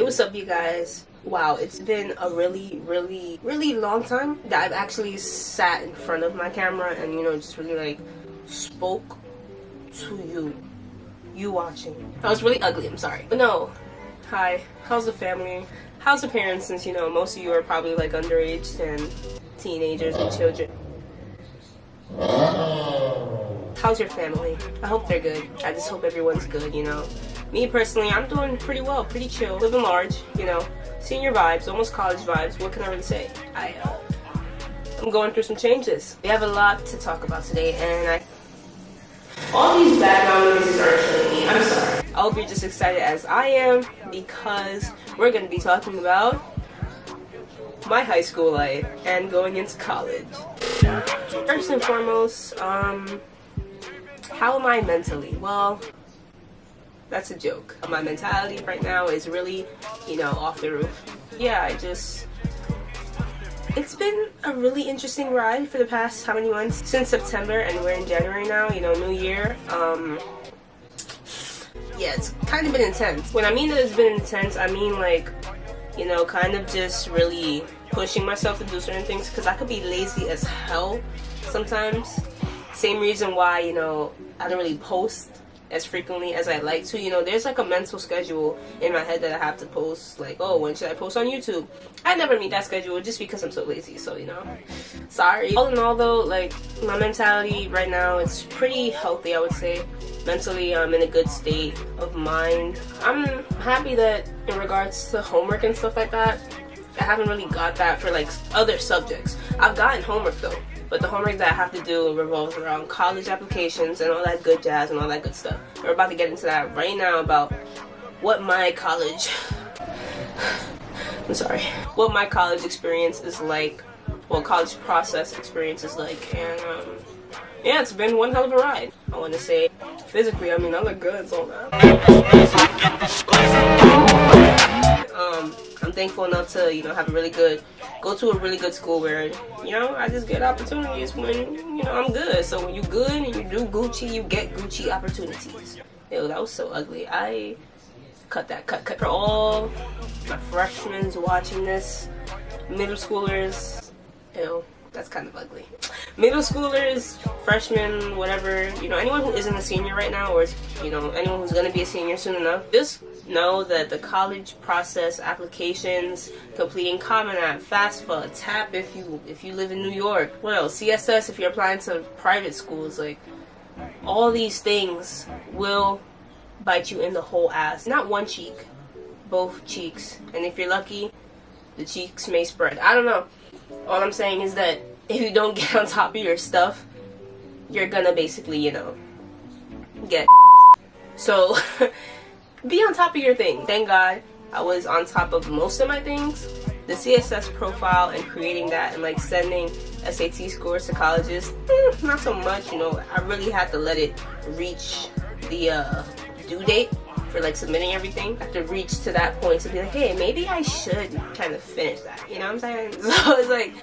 Hey, what's up, you guys? Wow, it's been a really long time that I've actually sat in front of my camera and, you know, just really like spoke to you watching. I was really ugly, I'm sorry. But no, hi, how's the family? How's the parents, since, you know, most of you are probably like underage and teenagers and children. How's your family? I hope they're good. I just hope everyone's good, you know. Me personally, I'm doing pretty well, pretty chill, living large, you know, senior vibes, almost college vibes. What can I really say? I'm going through some changes. We have a lot to talk about today, and all these background noises are killing me. I'm sorry. I hope you're just excited as I am, because we're going to be talking about my high school life and going into college. First and foremost, how am I mentally? Well, that's a joke. My mentality right now is really, you know, off the roof. Yeah, it's been a really interesting ride for the past how many months? Since September, and we're in January now, you know, new year. Yeah, it's kind of been intense. When I mean that it's been intense, I mean like, you know, kind of just really pushing myself to do certain things, because I could be lazy as hell sometimes. Same reason why, you know, I don't really post as frequently as I like to. You know, there's like a mental schedule in my head that I have to post, like, oh, when should I post on YouTube? I never meet that schedule just because I'm so lazy, so, you know, sorry. All in all though, like, my mentality right now, it's pretty healthy, I would say. Mentally, I'm in a good state of mind. I'm happy that in regards to homework and stuff like that, I haven't really got that for like other subjects. I've gotten homework though, but the homework that I have to do revolves around college applications and all that good jazz and all that good stuff. We're about to get into that right now about what my college what my college experience is like, well, college process experience is like, and yeah, it's been one hell of a ride. I want to say physically, I mean, I look good, so I'm thankful enough to, you know, go to a really good school where, you know, I just get opportunities when, you know, I'm good. So when you good and you do Gucci, you get Gucci opportunities. Ew, that was so ugly. I cut. For all my freshmen watching this, middle schoolers, ew, that's kind of ugly. Middle schoolers, freshmen, whatever, you know, anyone who isn't a senior right now, or, you know, anyone who's going to be a senior soon enough, just know that the college process, applications, completing Common App, FAFSA, TAP if you live in New York, what else, CSS if you're applying to private schools, like, all these things will bite you in the whole ass. Not one cheek, both cheeks, and if you're lucky, the cheeks may spread. I don't know. All I'm saying is that if you don't get on top of your stuff, you're gonna basically, you know, get so be on top of your thing. Thank God I was on top of most of my things. The CSS profile and creating that and like sending SAT scores to colleges, not so much, you know. I really had to let it reach the due date for like submitting everything. I have to reach to that point to be like, hey, maybe I should kind of finish that, you know what I'm saying? So it's like,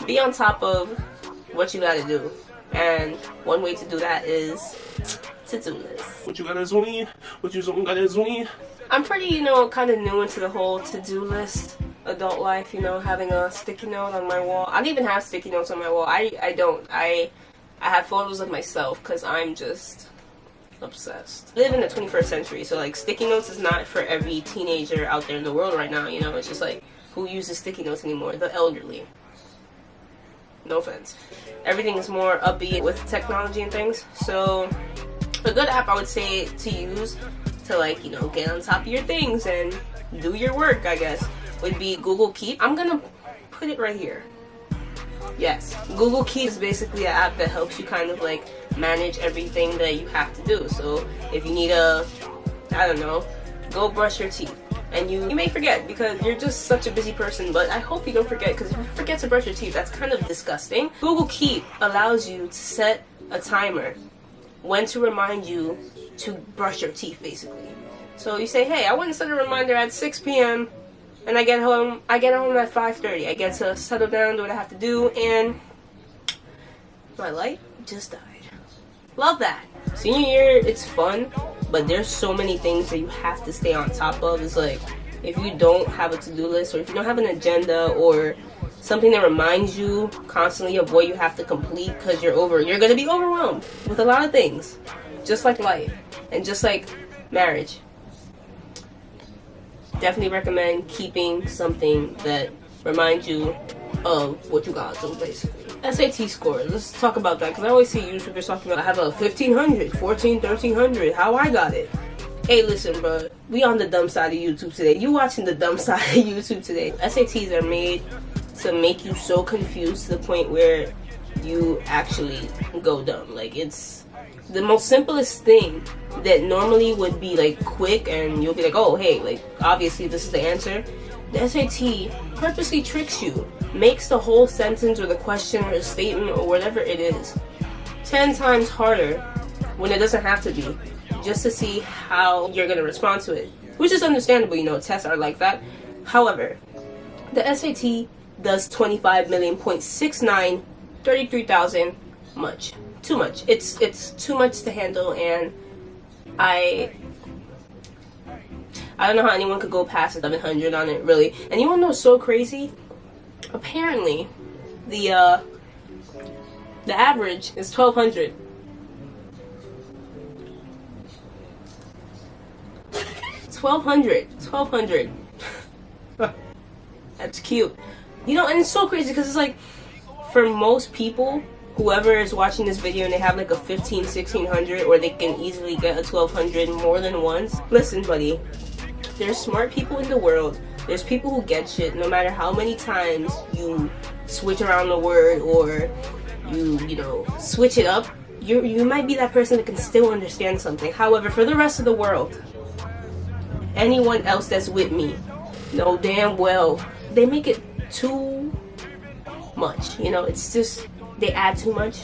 be on top of what you gotta do, and one way to do that is to-do list. What you gotta do me? What you gotta do me? I'm pretty, you know, kind of new into the whole to-do list adult life, you know, having a sticky note on my wall. I don't even have sticky notes on my wall. I don't. I have photos of myself because I'm just obsessed. I live in the 21st century, so like sticky notes is not for every teenager out there in the world right now, you know. It's just like, who uses sticky notes anymore? The elderly. No offense. Everything is more upbeat with technology and things. So a good app I would say to use to, like, you know, get on top of your things and do your work, I guess, would be Google Keep. I'm gonna put it right here. Yes, Google Keep is basically an app that helps you kind of like manage everything that you have to do. So if you need I don't know, go brush your teeth, and you may forget because you're just such a busy person, but I hope you don't forget, because if you forget to brush your teeth, that's kind of disgusting. Google Keep allows you to set a timer when to remind you to brush your teeth, basically. So you say, hey, I want to set a reminder at 6 p.m. and I get home at 5:30. I get to settle down, do what I have to do, and my light just died. Love that. Senior year, it's fun, but there's so many things that you have to stay on top of. It's like, if you don't have a to-do list, or if you don't have an agenda or something that reminds you constantly of what you have to complete, because you're gonna be overwhelmed with a lot of things, just like life and just like marriage. Definitely recommend keeping something that reminds you of what you gotta do, basically. SAT score, let's talk about that, because I always see YouTubers talking about I have a 1500, 1300, how I got it. Hey, listen, bro, we on the dumb side of YouTube today. You watching the dumb side of YouTube today. SATs are made to make you so confused to the point where you actually go dumb. Like, it's the most simplest thing that normally would be like quick and you'll be like, oh, hey, like obviously this is the answer. The SAT purposely tricks you, makes the whole sentence or the question or the statement or whatever it is 10 times harder when it doesn't have to be, just to see how you're gonna respond to it, which is understandable, you know, tests are like that. However, the SAT does 25,000,000.69 33,000 much. Too much. It's too much to handle, and I don't know how anyone could go past 1100 on it, really. And you wanna know what's so crazy? Apparently, the average is 1200. $1,200. That's cute. You know, and it's so crazy because it's like, for most people, whoever is watching this video and they have like a 1600, or they can easily get a 1200 more than once. Listen, buddy, there's smart people in the world. There's people who get shit no matter how many times you switch around the word or you know, switch it up. You might be that person that can still understand something. However, for the rest of the world, anyone else that's with me know damn well they make it too much. You know, it's just, they add too much,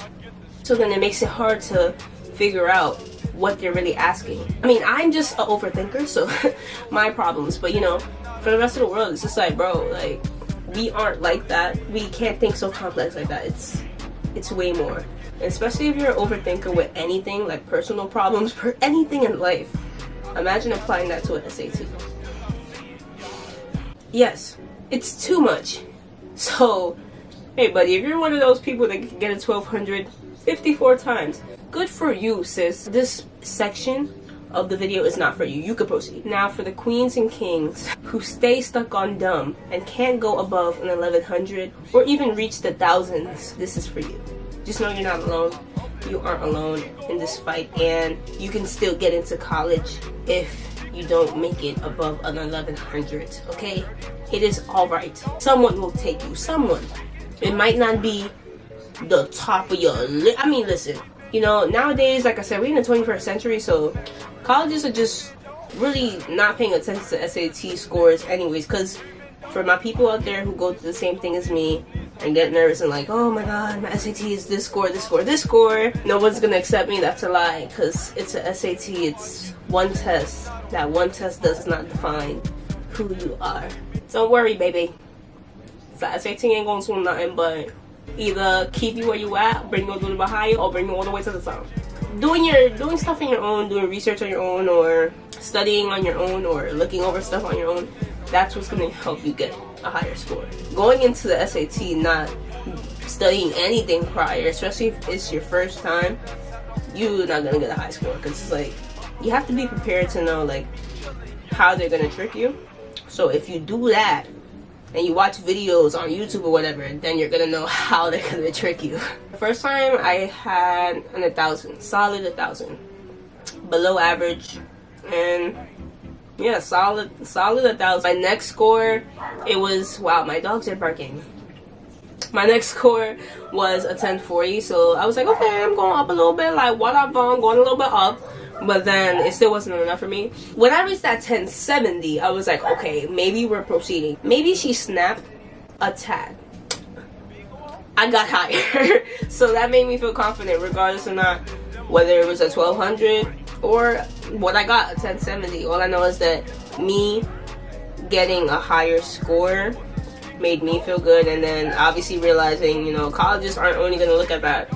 so then it makes it hard to figure out what they're really asking. I mean, I'm just an overthinker, so my problems, but you know, for the rest of the world, it's just like, bro, like, we aren't like that. We can't think so complex like that. It's way more. And especially if you're an overthinker with anything, like personal problems, for anything in life. Imagine applying that to an SAT. Yes, it's too much. So, hey buddy, if you're one of those people that can get a 1200 54 times, good for you, sis. This section of the video is not for you. You could proceed. Now, for the queens and kings who stay stuck on dumb and can't go above an 1100 or even reach the thousands, this is for you. Just know you're not alone. You aren't alone in this fight, and you can still get into college if you don't make it above an 1100, okay? It is alright. Someone will take you. Someone. It might not be the top of your I mean, listen, you know, nowadays, like I said, we're in the 21st century, so colleges are just really not paying attention to SAT scores anyways, because for my people out there who go through the same thing as me and get nervous and like, oh my god, my SAT is this score, this score, this score, no one's gonna accept me. That's a lie, because it's a SAT. It's one test. That one test does not define who you are. Don't worry, baby. So SAT ain't gonna do nothing but either keep you where you at, bring you a little bit higher, or bring you all the way to the top. Doing stuff on your own, doing research on your own, or studying on your own, or looking over stuff on your own, that's what's gonna help you get a higher score. Going into the SAT not studying anything prior, especially if it's your first time, you're not gonna get a high score, because it's like, you have to be prepared to know like how they're gonna trick you. So if you do that and you watch videos on YouTube or whatever, then you're gonna know how they're gonna trick you. The first time I had an 1,000, solid 1,000, below average, and yeah, solid 1,000. My next score, it was, wow, my dogs are barking. My next score was a 1040, so I was like, okay, I'm going up a little bit, like whatever, I'm going a little bit up. But then it still wasn't enough for me. When I reached that 1070, I was like, okay, maybe we're proceeding. Maybe she snapped a tad. I got higher. So that made me feel confident, regardless or not whether it was a 1200 or what I got, a 1070. All I know is that me getting a higher score made me feel good. And then obviously realizing, you know, colleges aren't only going to look at that.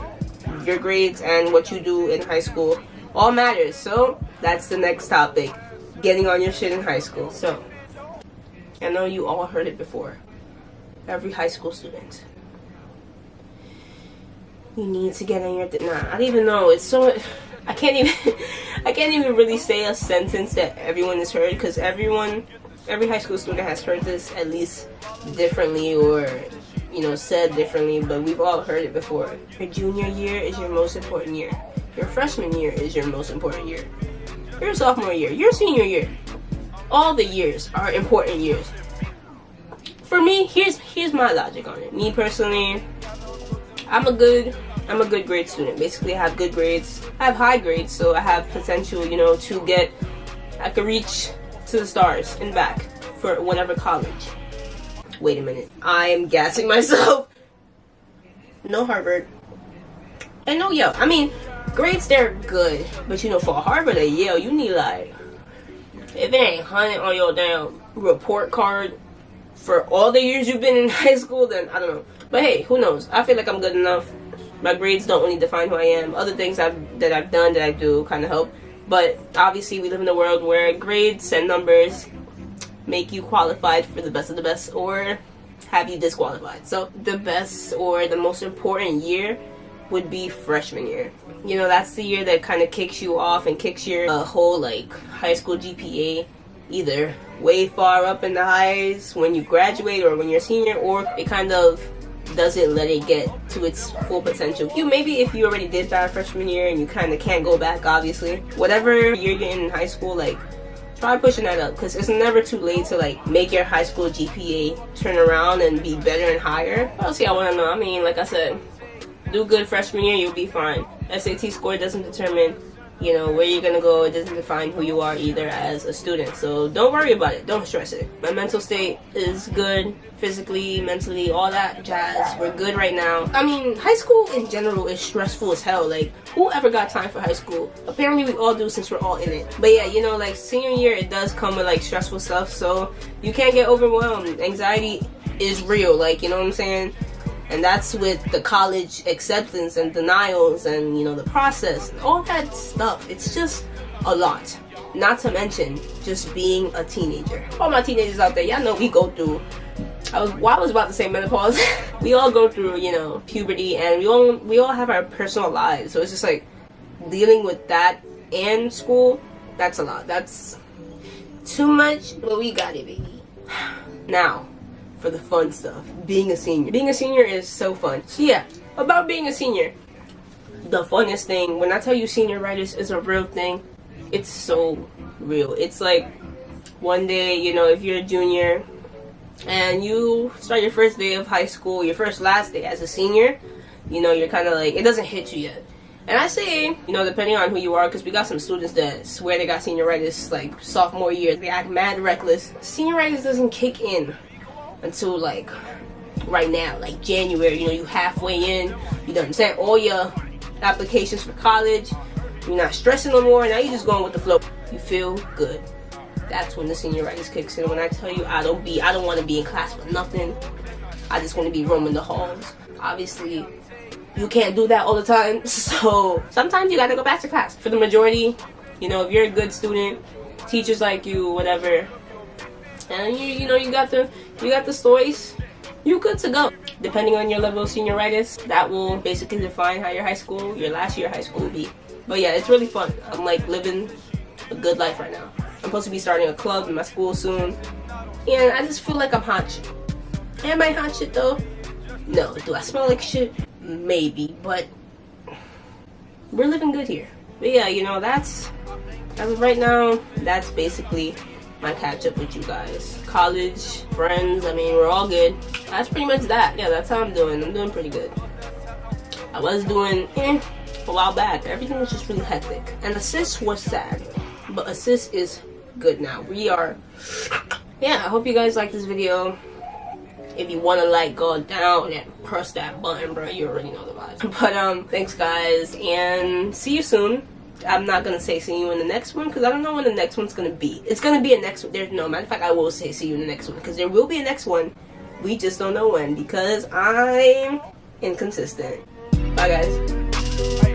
Your grades and what you do in high school all matters. So that's the next topic, getting on your shit in high school. So I know you all heard it before. Every high school student. You need to get on your I don't even know. It's so I can't even really say a sentence that everyone has heard, because every high school student has heard this at least differently, or said differently, but we've all heard it before. Your junior year is your most important year. Your freshman year is your most important year. Your sophomore year, your senior year. All the years are important years. For me, here's my logic on it. Me personally, I'm a good grade student. Basically, I have good grades. I have high grades, so I have potential, I could reach to the stars and back for whatever college. Wait a minute. I am gassing myself. No Harvard. And no Yale. I mean, grades, they're good. But for Harvard or Yale, you need if it ain't 100 on your damn report card for all the years you've been in high school, then I don't know. But hey, who knows? I feel like I'm good enough. My grades don't really define who I am. Other things that I've done that I do kind of help. But obviously, we live in a world where grades and numbers make you qualified for the best of the best, or have you disqualified. So the best or the most important year would be freshman year. That's the year that kind of kicks you off and kicks your whole high school GPA either way far up in the highs when you graduate or when you're a senior, or it kind of doesn't let it get to its full potential. Maybe if you already did that freshman year and you kind of can't go back, obviously. Whatever year you're in high school, try pushing that up, because it's never too late to make your high school GPA turn around and be better and higher. What else y'all want to know? I mean, like I said, do good freshman year, you'll be fine. SAT score doesn't determine where you're gonna go. It doesn't define who you are either as a student, so don't worry about it. Don't stress it. My mental state is good, physically, mentally, all that jazz. We're good right now. I mean, high school in general is stressful as hell. Who ever got time for high school? Apparently we all do, since we're all in it. But yeah, senior year, it does come with stressful stuff, so you can't get overwhelmed. Anxiety is real, you know what I'm saying? And that's with the college acceptance and denials and, the process. All that stuff. It's just a lot. Not to mention just being a teenager. All my teenagers out there, y'all know we go through. I was about to say menopause. We all go through, puberty, and we all have our personal lives. So it's just dealing with that and school, that's a lot. That's too much, but we got it, baby. Now, for the fun stuff. Being a senior. Being a senior is so fun. So yeah, about being a senior. The funnest thing, when I tell you senioritis is a real thing, it's so real. It's one day, if you're a junior and you start your first day of high school, your last day as a senior, you're kind of it doesn't hit you yet. And I say, depending on who you are, because we got some students that swear they got senioritis sophomore year. They act mad reckless. Senioritis doesn't kick in until right now, January. You halfway in, you done sent all your applications for college, you're not stressing no more, now you're just going with the flow. You feel good. That's when the senioritis kicks in. When I tell you I don't want to be in class for nothing, I just want to be roaming the halls. Obviously you can't do that all the time, so sometimes you gotta go back to class. For the majority, if you're a good student, teachers like you, whatever, and you got the stories, you good to go. Depending on your level of senioritis, that will basically define how your last year of high school will be. But yeah, it's really fun. I'm living a good life right now. I'm supposed to be starting a club in my school soon, and I just feel like I'm hot shit. Am I hot shit though? No. Do I smell like shit? Maybe, but we're living good here. But yeah, that's as of right now, that's basically my catch up with you guys. College, friends, I mean, we're all good. That's pretty much that. Yeah, that's how I'm doing. I'm doing pretty good. I was doing a while back. Everything was just really hectic. And assist was sad, but assist is good now. I hope you guys like this video. If you want to go down and press that button, bro, you already know the vibes. But thanks guys, and see you soon. I'm not gonna say see you in the next one, because I don't know when the next one's gonna be. It's gonna be a next one. There's no matter of fact, I will say see you in the next one, because there will be a next one. We just don't know when, because I'm inconsistent. Bye guys.